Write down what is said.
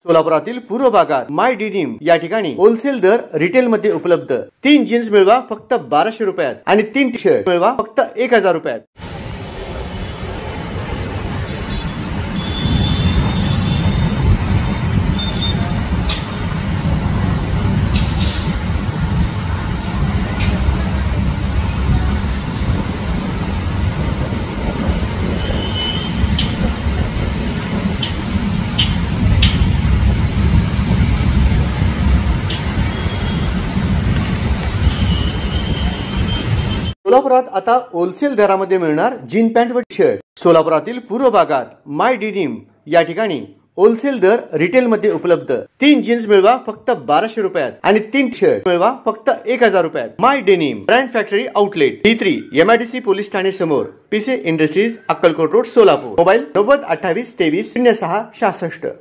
सोलापुरातील पूर्व भागात माय डेनिम या ठिकाणी होलसेल दर रिटेल मध्ये उपलब्ध। 3 जीन्स मिळवा फक्त 1200 रुपयात आणि 3 टी शर्ट मिळवा फक्त 1000 रुपयात। सोलापुरात आता होलसेल दरामध्ये मिळणार जीन पॅन्ट व टी शर्ट। सोलापुरातील पूर्व भागात माय डेनिम या ठिकाणी होलसेल दर रिटेल मध्ये उपलब्ध। 3 जीन्स मिळवा फक्त 1200 रुपयात आणि 3 टी शर्ट मिळवा फक्त 1000 रुपयात। My denim brand factory outlet D3 MIDC police Thane समोर, Pise industries, Akkalkot road, Solapur. Mobile 90 28 23 06 66।